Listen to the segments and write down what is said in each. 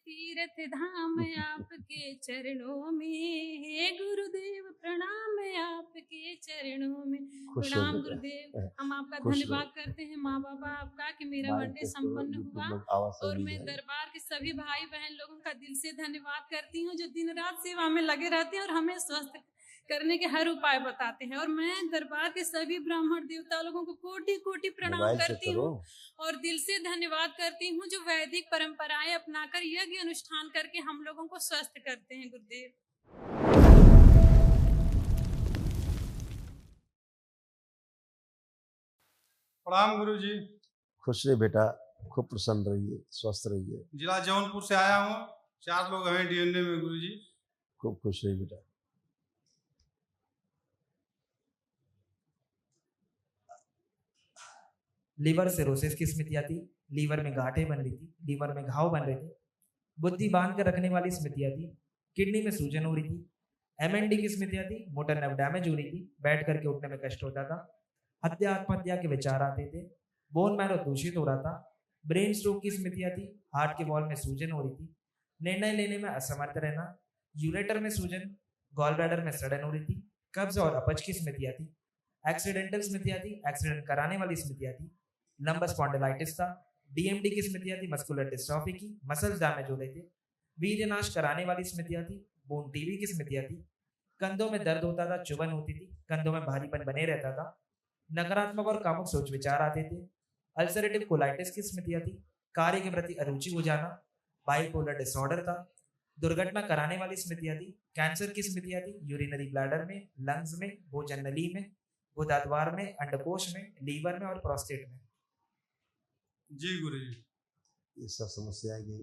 तीर्थ धाम आपके चरणों में, हे गुरुदेव प्रणाम आपके चरणों में। खुश हो प्रणाम बेटा। गुरुदेव। हम आपका खुश रहो। धन्यवाद करते हैं माँ बाबा आपका कि मेरा माइक बर्थडे टेस्ट करो, संपन्न यूट्यूब हुआ। में आवाज और सही मैं जाएगी। दरबार के सभी भाई बहन लोगों का दिल से धन्यवाद करती हूँ जो दिन रात सेवा में लगे रहते हैं और हमें स्वस्थ करने के हर उपाय बताते हैं। और मैं दरबार के सभी ब्राह्मण देवता लोगों को कोटि कोटि प्रणाम मोबाइल से करती करो। हूँ और दिल से धन्यवाद करती हूँ जो वैदिक परंपराएं अपनाकर यज्ञ अनुष्ठान करके हम लोगों को स्वस्थ करते हैं। गुरुदेव प्रणाम गुरु जी। खुश रहिए बेटा, खूब प्रसन्न रहिए, स्वस्थ रहिए, जिला जौनपुर से आया हूँ, 4 लोग हैं डीएनए में गुरु जी। खूब खुश रहिए बेटा। लीवर सिरोसिस की स्मृतियां थी, लीवर में गांठें बन रही थी, लीवर में घाव बन रहे थे, बुद्धि बांध कर रखने वाली स्मृतियां थी, किडनी में सूजन हो रही थी, एमएनडी की स्मृतियां थी, मोटर नर्व डैमेज हो रही थी, बैठ करके उठने में कष्ट होता था, हत्या आत्महत्या के विचार आते थे, बोन मैरो दूषित हो रहा था, ब्रेन स्ट्रोक की स्मृतियां थी, हार्ट के वॉल में सूजन हो रही थी, निर्णय लेने में असमर्थ रहना, यूरेटर में सूजन, गॉल ब्लैडर में सड़न हो रही थी, कब्ज और अपच की स्मृतियां थी, एक्सीडेंटल स्मृतियां थी, एक्सीडेंट कराने वाली स्मृतियां थी, लंबस स्पॉन्डिलाइटिस था, डीएमडी की स्मृतियां थी, मस्कुलर डिस्ट्रॉफी की, मसल्स डैमेज हो रहे थे, वीर्यनाश कराने वाली स्मृतियां थी, बोन टीबी की स्मृतियां थी, कंधों में दर्द होता था, चुभन होती थी, कंधों में भारीपन बने रहता था, नकारात्मक और कामुक सोच विचार आते थे, अल्सरेटिव कोलाइटिस की स्मृतियां थी, कार्य के प्रति अरुचि हो जाना, बाइपोलर डिसऑर्डर था, दुर्घटना कराने वाली स्मृतियां थी, कैंसर की स्मृतियां थी, यूरिनरी ब्लैडर में, लंग्स में, भोजन नली में, गुदाद्वार में, अंडकोश में, लीवर में और प्रोस्टेट में। जी गुरु जी। ये सब समस्याएं की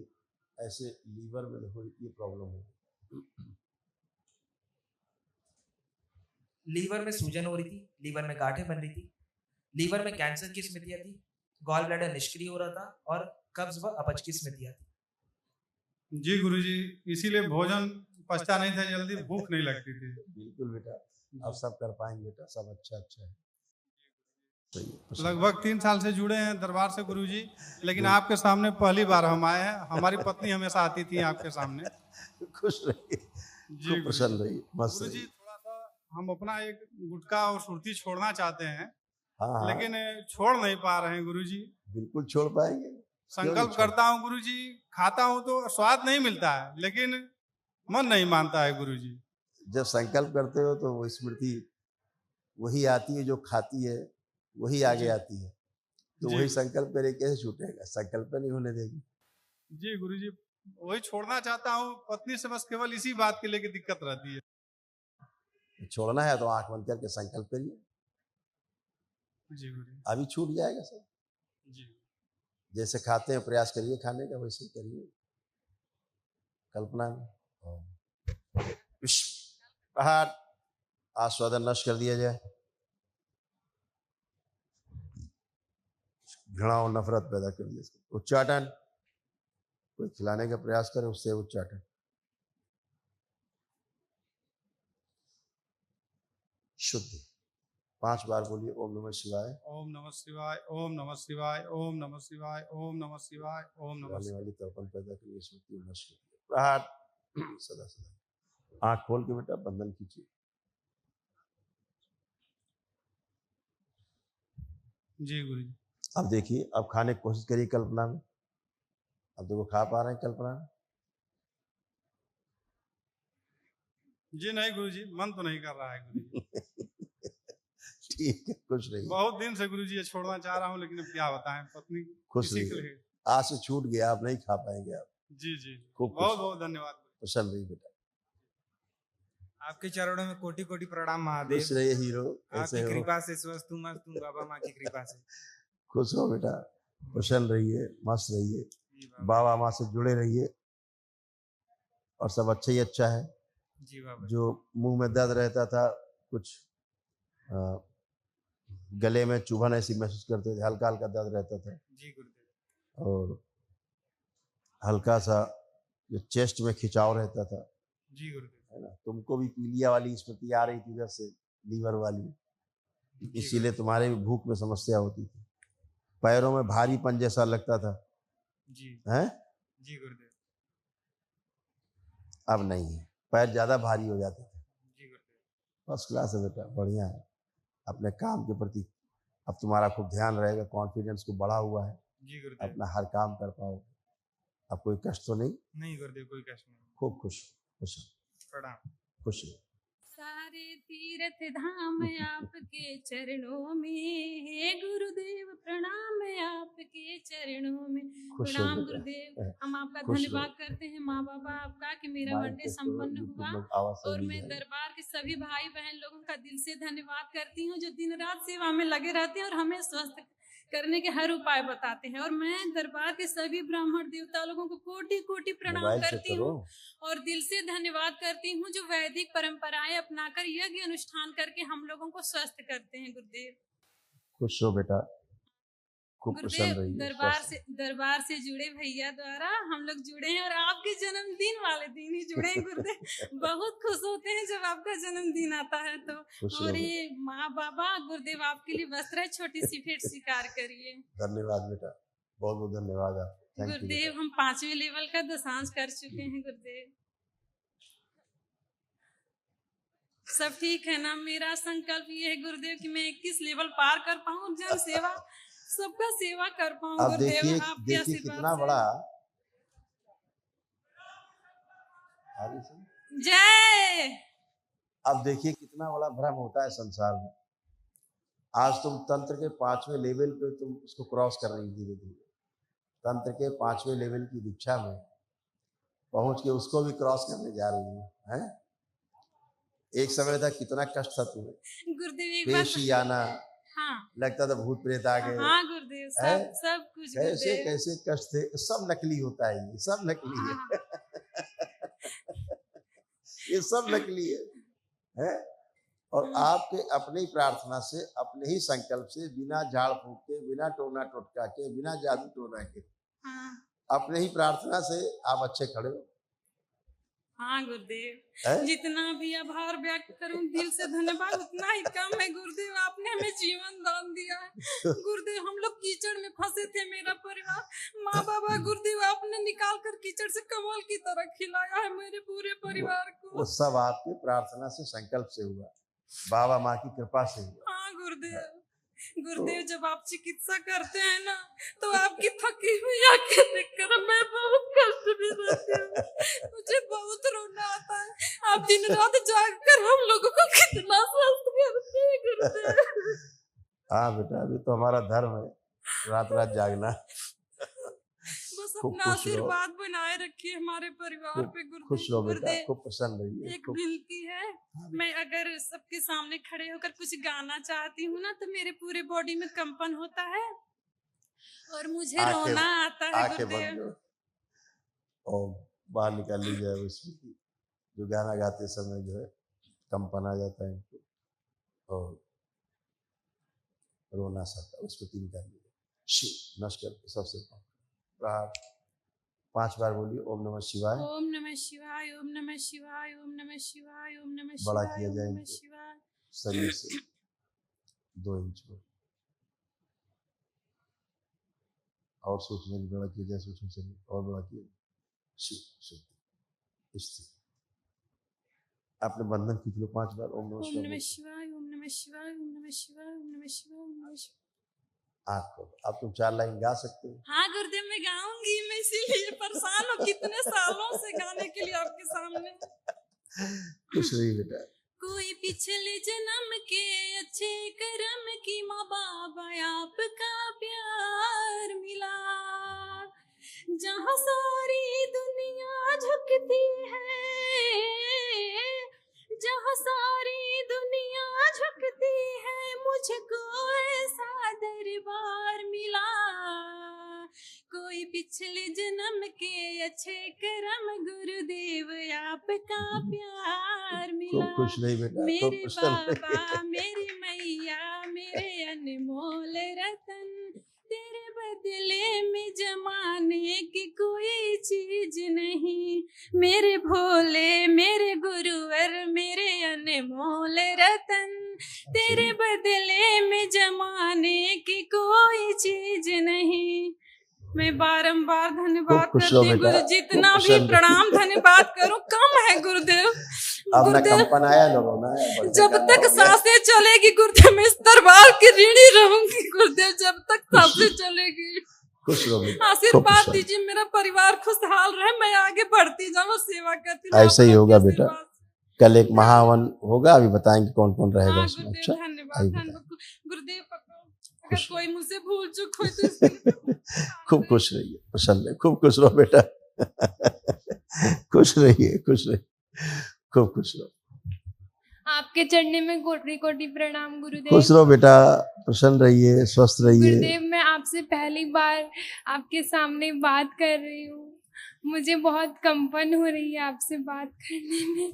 ऐसे लीवर में देखो ये प्रॉब्लम है। लीवर में सूजन हो रही थी, लीवर में गांठें बन रही थी, लीवर में कैंसर की स्मृतियां थी, गॉल ब्लैडर निष्क्रिय हो रहा था और कब्ज व अपच की स्मृतियां थी। जी गुरु जी, इसीलिए भोजन पचता नहीं था, जल्दी भूख नहीं लगती थी। बिल्कुल बेटा, आप सब कर पाएंगे बेटा, सब अच्छा अच्छा है। लगभग 3 साल से जुड़े हैं दरबार से गुरु जी, लेकिन आपके सामने पहली बार हम आए हैं। हमारी पत्नी हमेशा आती थी आपके सामने। खुश रहिए, खूब प्रसन्न रहिए, मस्त गुरु जी। रहिए। थोड़ा सा हम अपना एक गुटखा और सुर्ती छोड़ना चाहते हैं, हाँ, लेकिन छोड़ नहीं पा रहे हैं गुरु जी। बिल्कुल छोड़ पाएंगे। संकल्प करता हूँ गुरु जी, खाता हूँ तो स्वाद नहीं मिलता है, लेकिन मन नहीं मानता है गुरु जी। जब संकल्प करते हो तो वो स्मृति वही आती है जो खाती है, वही आगे आती है, तो वही संकल्प करे कैसे छूटेगा, संकल्प नहीं होने देगी। जी गुरु जी, वही छोड़ना चाहता हूँ। पत्नी से बस केवल इसी बात के लेके दिक्कत रहती है। छोड़ना है तो आंख बंद करके संकल्प करिए। जी गुरु। अभी छूट जाएगा सब। जी। जैसे खाते हैं प्रयास करिए खाने का, वैसे करिए कल्पना में। प्रहार, आस्वादन नष्ट कर दिया जाए, घृणा और नफरत पैदा कर दिया। उच्चाटन, कोई खिलाने का प्रयास करे उससे उच्चाटन। शुद्धि 5 बार बोलिए, ओम नमः शिवाय, ओम नमः शिवाय, ओम नमः शिवाय, ओम नमः शिवाय, ओम नमः शिवाय, ओम नमः शिवाय। वाली तर्पण पैदा करिए, स्मृति नष्ट कर दिया। प्रहार सदा सदा। आंख खोल के बेटा बंधन कीजिए। जी गुरु जी। अब देखिए, अब खाने की कोशिश करिए कल्पना में। अब देखो खा पा रहे हैं कल्पना में? जी नहीं गुरु जी, मन तो नहीं कर रहा है गुरु जी। ठीक है, खुश रहिए। बहुत दिन से गुरु जी ये छोड़ना चाह रहा हूँ, लेकिन अब क्या बताएं, पत्नी खुश रहिए। आज से छूट गया, आप नहीं खा पाएंगे आप। जी जी, खूब बहुत बहुत धन्यवाद। प्रसन्न रहिए बेटा। आपके चरणों में कोटि कोटि प्रणाम महादेव। खुश रहिए हीरो, आपकी कृपा से स्वस्थ हूँ, मस्त हूँ बाबा माँ की कृपा से। खुश हो बेटा, प्रसन्न रहिए, मस्त रहिए, बाबा माँ से जुड़े रहिए और सब अच्छा ही अच्छा है। जी बाबा। जो मुंह में दर्द रहता था, कुछ गले में चुभन ऐसी महसूस करते थे, हल्का हल्का दर्द रहता था जी गुरुदेव, और हल्का सा जो चेस्ट में खिंचाव रहता था जी गुरुदेव, है ना। तुमको भी पीलिया वाली स्मृति आ रही थी इधर से, लीवर वाली, इसीलिए तुम्हारे भी भूख में समस्या होती थी। पैरों में भारीपन जैसा लगता था जी हैं? जी गुरुदेव। अब नहीं है, पैर ज्यादा भारी हो जाते थे। जी गुरुदेव। फर्स्ट क्लास है बेटा, बढ़िया है। अपने काम के प्रति अब तुम्हारा खूब ध्यान रहेगा, कॉन्फिडेंस को बढ़ा हुआ है, जी गुरुदेव। अपना हर काम कर पाओ। अब कोई कष्ट तो नहीं? नहीं गुरुदेव, कोई कष्ट नहीं। खूब खुश खुश प्रणाम। खुश रहो। सारे तीर्थ धाम आपके चरणों में, हे गुरुदेव प्रणाम आपके चरणों में। खुश हो प्रणाम बेटा। गुरुदेव, हम आपका खुश रहो। धन्यवाद करते हैं माँ बाबा आपका कि मेरा माइक बर्थडे टेस्ट करो, संपन्न यूट्यूब हुआ। लोग आवाज और समझ मैं जाएंगे। दरबार के सभी भाई बहन लोगों का दिल से धन्यवाद करती हूँ जो दिन रात सेवा में लगे रहते हैं और हमें स्वस्थ करने के हर उपाय बताते हैं। और मैं दरबार के सभी ब्राह्मण देवता लोगों को कोटि कोटि प्रणाम मोबाइल चेक करती करो। हूँ और दिल से धन्यवाद करती हूँ जो वैदिक परंपराएं अपनाकर यज्ञ अनुष्ठान करके हम लोगों को स्वस्थ करते हैं। गुरुदेव खुश हो बेटा, खूब प्रसन्न गुरुदेव, रहिए। दरबार से जुड़े भैया द्वारा हम लोग जुड़े हैं और आपके जन्मदिन वाले दिन ही जुड़े हैं गुरुदेव। बहुत खुश होते हैं जब आपका जन्मदिन आता है तो। खुश और रहो ये माँ बाबा गुरुदेव आपके लिए वस्त्र है, छोटी सी भेंट स्वीकार करिए। धन्यवाद बेटा, बहुत बहुत धन्यवाद आप। थैंक यू गुरुदेव, बेटा। हम 5वें लेवल का दशांश कर चुके हैं गुरुदेव। सब ठीक है ना? मेरा संकल्प ये है गुरुदेव कि मैं 21 लेवल पार कर पाऊँ, जन सेवा सबका सेवा कर पाऊँ अब गुरुदेव। देखिए आपके देखिए आशीर्वाद कितना से। बड़ा आगे से। जय। अब देखिए कितना बड़ा भ्रम होता है संसार में। आज तुम तंत्र के 5वें लेवल पे तुम उसको क्रॉस कर रही धीरे धीरे। तंत्र के 5वें लेवल की दीक्षा में पहुंच के उसको भी क्रॉस करने जा रही है। एक समय था कितना कष्ट था तुम्हें, गुरुदेव एक बार पेशी आना, हाँ लगता था भूत प्रेत आ गए। हाँ गुरुदेव, है? सब कुछ कैसे गुरुदेव। कैसे कष्ट थे, सब नकली होता है, ये सब नकली है। हाँ, ये सब नकली है? और आपके अपनी ही प्रार्थना से, अपने ही संकल्प से, बिना झाड़ फूक के, बिना टोना टोटका के, बिना जादू टोना के, हाँ, अपने ही प्रार्थना से आप अच्छे खड़े हो। हाँ गुरुदेव, है? जितना भी आभार व्यक्त करूं दिल से धन्यवाद उतना ही कम है गुरुदेव। आपने हमें जीवन दान दिया है गुरुदेव। हम लोग कीचड़ में फंसे थे, मेरा परिवार, माँ बाबा, गुरुदेव आपने निकाल कर कीचड़ से कमल की तरह खिलाया है मेरे पूरे परिवार को। वो सब आपकी प्रार्थना से, संकल्प से हुआ, बाबा माँ की कृपा से हुआ। हाँ गुरुदेव। गुरुदेव, जब आप चिकित्सा करते हैं ना तो आपकी थकी हुई आंखें देखकर मैं बहुत कष्ट में रहती हूँ। मुझे बहुत रोना आता है। आप दिन रात जाग कर हम लोगों को कितना स्वस्थ करते हैं गुरुदेव। हाँ बेटा, अभी तो हमारा धर्म है रात रात जागना। बस खूब अपना खुश रहो। आशीर्वाद बनाए रखिए हमारे परिवार पे गुरुदेव। खुश रहो बेटा, गुरुदेव, खूब प्रसन्न रहिए। एक विनती है, मैं अगर सबके सामने खड़े होकर कुछ गाना चाहती हूँ ना तो मेरे पूरे बॉडी में कंपन होता है और मुझे रोना आता है आंखें बंद गुरुदेव। करो और बाहर निकाल लीजिए। उसमें जो गाना गाते समय जो है कंपन आ जाता है इनको और रोना सा, उसको 3 कर लीजिए। शिव नमस्कार सबसे 5 बार बोलिए ओम नमः शिवाय। ओम नमः शिवाय, ओम नमः शिवाय, ओम नमः शिवाय, ओम नमः बड़ा शिवाय, किया ओम जाए नमः इनको। शिवाय। शरीर से 2 इंच पर और सूक्ष्म बड़ा किया जाए, सूक्ष्म शरीर और बड़ा किया। शिव शुद्धि स्थिति अपने बंधन खींच लो 5 बार ओम ओम नमः नमः शिवाय। शिवाय, ओम नमः शिवाय, ओम नमः शिवाय, ओम नमः शिवाय, ओम नमः शिवाय। आँख खोलो। अब तुम 4 लाइन गा सकते हो। हाँ गुरुदेव, मैं गाऊंगी। मैं इसीलिए परेशान हूँ कितने सालों से गाने के लिए आपके सामने। खुश रहिए बेटा। कोई पिछले जन्म के अच्छे कर्म की माँ बाबा आपका प्यार मिला, जहाँ सारी दुनिया झुकती है, जहाँ सारी दुनिया झुकती है, मुझको ऐसा दरबार मिला। कोई पिछले जन्म के अच्छे कर्म गुरुदेव आपका प्यार मिला। खूब खुश रही बेटा, खूब मेरे प्रसन्न बाबा, मेरी मैया, मेरे अनमोल रतन, तेरे बदले में जमाने की कोई चीज नहीं। मेरे भोले, मेरे गुरुवर, मेरे अनमोल रतन, तेरे बदले में जमाने की कोई चीज नहीं। मैं बारंबार धन्यवाद खुश करती रहो हूँ बेटा, गुरु, जितना खूब भी प्रसन्न। प्रणाम धन्यवाद करूँ कम है गुरुदेव। अब ना गुरुदेव कंपन आया ना रोना है, बढ़िया जब काम तक हो गया। सांसें चलेगी गुरुदेव मैं इस दरबार की ऋणी रहूंगी गुरुदेव, जब तक सांसें चलेगी। खुश रहो बेटा, खूब आशीर्वाद खुश दीजिए मेरा परिवार खुशहाल रहे, मैं आगे बढ़ती जाऊँ, सेवा करती रहो। रहूं। ऐसे ही आप लोग होगा के बेटा। आशीर्वाद से। कल एक महावन होगा, अभी बताएंगे कौन कौन रहेगा हाँ उसमें। गुरुदेव अच्छा धन्यवाद अभी धन्यवाद गुरुदेव पकड़ो, अगर खुश कोई मुझसे भूल चूक हुई तो इसके लिए खूब खुश रहिए, प्रसन्न है, खूब खुश रहो बेटा। खुश रहिए, खुश रहिए, खूब खुश रहो। आपके चढ़ने में कोटि कोटि प्रणाम गुरुदेव। खुश रहो बेटा, प्रसन्न रहिए, स्वस्थ रहिए। गुरुदेव मैं आपसे पहली बार आपके सामने बात कर रही हूँ, मुझे बहुत कंपन हो रही है आपसे बात करने में।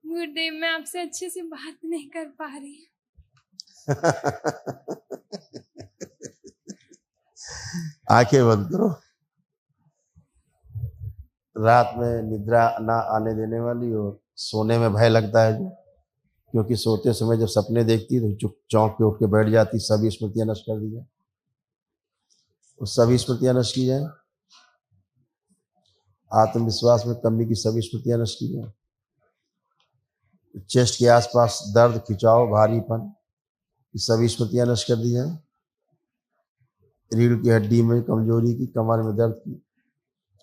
गुरुदेव मैं आपसे अच्छे से बात नहीं कर पा रही। आंखें बंद करो। रात में निद्रा ना आने देने वाली और सोने में भय लगता है जो, क्योंकि सोते समय जब सपने देखती है तो चुप चौंक के उठ के बैठ जाती, सभी स्मृतियां नष्ट कर दी जाए, और सभी स्मृतियां नष्ट की जाए। आत्मविश्वास में कमी की सभी स्मृतियां नष्ट की जाए। चेस्ट के आसपास दर्द, खिंचाव, भारीपन, ये सभी स्मृतियां नष्ट कर दी जाए। रीढ़ की हड्डी में कमजोरी की, कमर में दर्द की,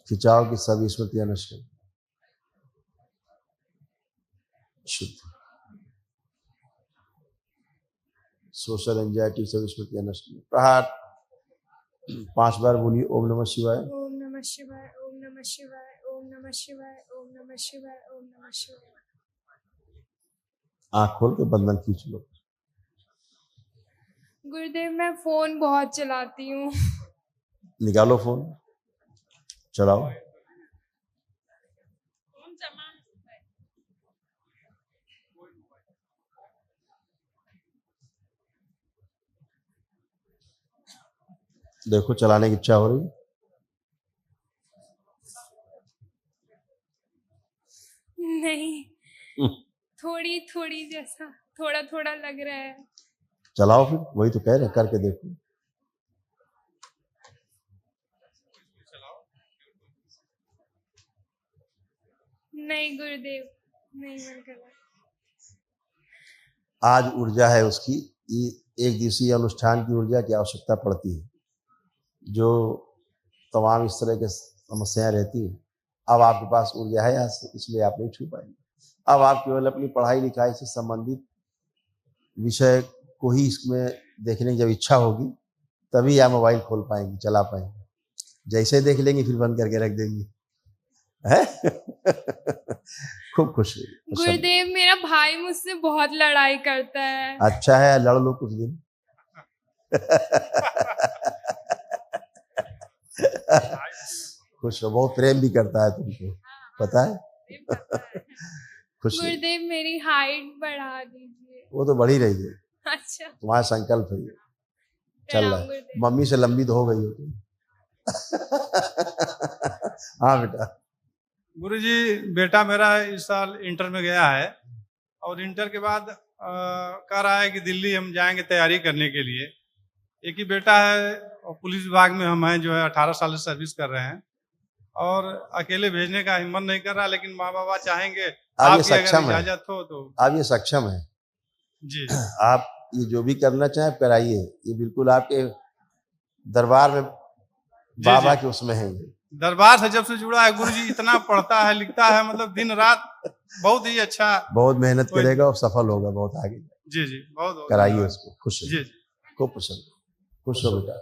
खिंचाव की सभी स्मृतियां नष्ट कर। शुद्ध सोशल एंजाइटी सभी स्मृतियां नष्ट की। प्रहार 5 बार बोलिए ओम नमः शिवाय। ओम नमः शिवाय, ओम नमः शिवाय, ओम नमः शिवाय, ओम नमः शिवाय, ओम नमः शिवाय। आंख खोल के बंधन खींच लो। गुरुदेव मैं फोन बहुत चलाती हूँ। निकालो फोन, चलाओ। देखो चलाने की इच्छा हो रही है? नहीं, थोड़ी थोड़ी जैसा थोड़ा थोड़ा लग रहा है। चलाओ फिर, वही तो कह रहे हैं, करके देखो। नहीं गुरुदेव, नहीं मन कर रहा। आज ऊर्जा है उसकी, ये एक दिवसीय अनुष्ठान की ऊर्जा की आवश्यकता पड़ती है, जो तमाम इस तरह के समस्याएं रहती है। अब आपके पास ऊर्जा है आज, इसलिए आप नहीं छू पाएंगे। अब आप केवल अपनी पढ़ाई लिखाई से संबंधित विषय को ही इसमें देखने की जब इच्छा होगी, तभी आप मोबाइल खोल पाएंगे, चला पाएंगे। जैसे देख लेंगे फिर बंद करके रख देंगे, है? खूब खुश रहिए। गुरुदेव मेरा भाई मुझसे बहुत लड़ाई करता है। अच्छा है, लड़ लो कुछ दिन। खुश हो, बहुत प्रेम भी करता है तुमको, पता है? खुश रहिए। गुरुदेव मेरी हाइट बढ़ा दीजिए। वो तो बढ़ ही रही है, अच्छा तुम्हारा संकल्प है, चल रहा प्रणाम है। गुरुदेव। मम्मी से लंबी तो हो गई हो तुम। हाँ बेटा। गुरुजी बेटा मेरा इस साल इंटर में गया है, और इंटर के बाद कह रहा है कि दिल्ली हम जाएंगे तैयारी करने के लिए। एक ही बेटा है और पुलिस विभाग में हम हैं, जो है 18 साल से सर्विस कर रहे हैं, और अकेले भेजने का हिम्मत नहीं कर रहा, लेकिन माँ बाबा चाहेंगे आप ये आपकी अगर सक्षम है, इजाजत हो तो। आप ये सक्षम है जी आप ये जो भी करना चाहें कराइए, ये बिल्कुल आपके दरबार में बाबा के उसमें है। ये दरबार से जब से जुड़ा है गुरुजी, इतना पढ़ता है लिखता है, मतलब दिन रात बहुत ही अच्छा। बहुत मेहनत करेगा और सफल होगा बहुत आगे। जी जी बहुत कराइए उसको, खुश जी है, खूब पसंद, खुश हो बेटा।